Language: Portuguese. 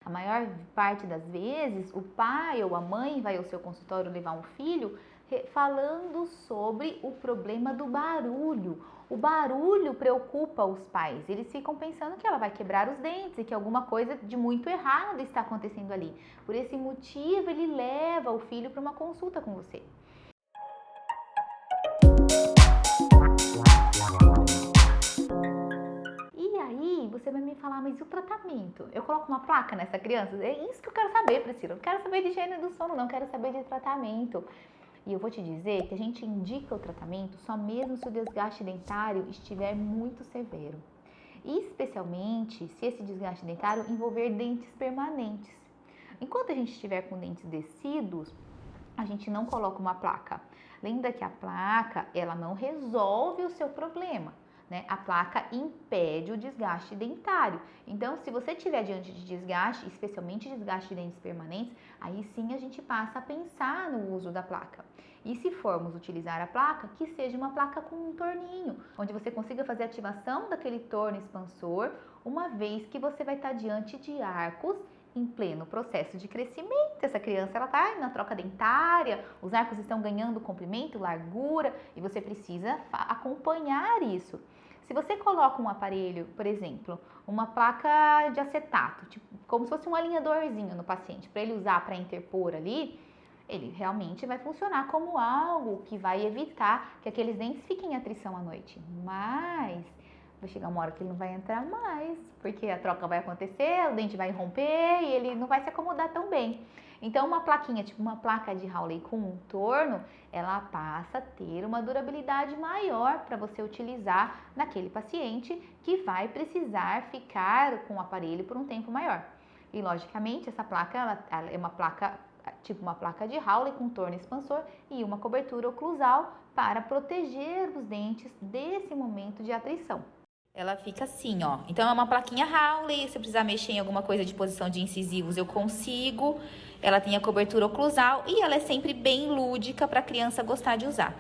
a maior parte das vezes, o pai ou a mãe vai ao seu consultório levar um filho falando sobre o problema do barulho. O barulho preocupa os pais, eles ficam pensando que ela vai quebrar os dentes e que alguma coisa de muito errado está acontecendo ali. Por esse motivo, ele leva o filho para uma consulta com você. E aí, você vai me falar, mas e o tratamento? Eu coloco uma placa nessa criança? É isso que eu quero saber, Priscila. Eu não quero saber de higiene do sono, não, eu quero saber de tratamento. E eu vou te dizer que a gente indica o tratamento só mesmo se o desgaste dentário estiver muito severo. Especialmente se esse desgaste dentário envolver dentes permanentes. Enquanto a gente estiver com dentes descidos, a gente não coloca uma placa. Lembra que a placa, ela não resolve o seu problema, né? A placa impede o desgaste dentário. Então, se você estiver diante de desgaste, especialmente desgaste de dentes permanentes, aí sim a gente passa a pensar no uso da placa. E se formos utilizar a placa, que seja uma placa com um torninho, onde você consiga fazer a ativação daquele torno expansor, uma vez que você vai estar diante de arcos em pleno processo de crescimento. Essa criança ela está na troca dentária, os arcos estão ganhando comprimento, largura e você precisa acompanhar isso. Se você coloca um aparelho, por exemplo, uma placa de acetato, tipo, como se fosse um alinhadorzinho no paciente, para ele usar para interpor ali, ele realmente vai funcionar como algo que vai evitar que aqueles dentes fiquem em atrição à noite. Mas vai chegar uma hora que ele não vai entrar mais, porque a troca vai acontecer, o dente vai romper e ele não vai se acomodar tão bem. Então, uma plaquinha, tipo uma placa de Hawley com um torno, ela passa a ter uma durabilidade maior para você utilizar naquele paciente que vai precisar ficar com o aparelho por um tempo maior. E, logicamente, essa placa ela é uma placa, tipo uma placa de Hawley com torno expansor e uma cobertura oclusal para proteger os dentes desse momento de atrição. Ela fica assim, ó. Então é uma plaquinha Hawley, se eu precisar mexer em alguma coisa de posição de incisivos, eu consigo. Ela tem a cobertura oclusal e ela é sempre bem lúdica para a criança gostar de usar.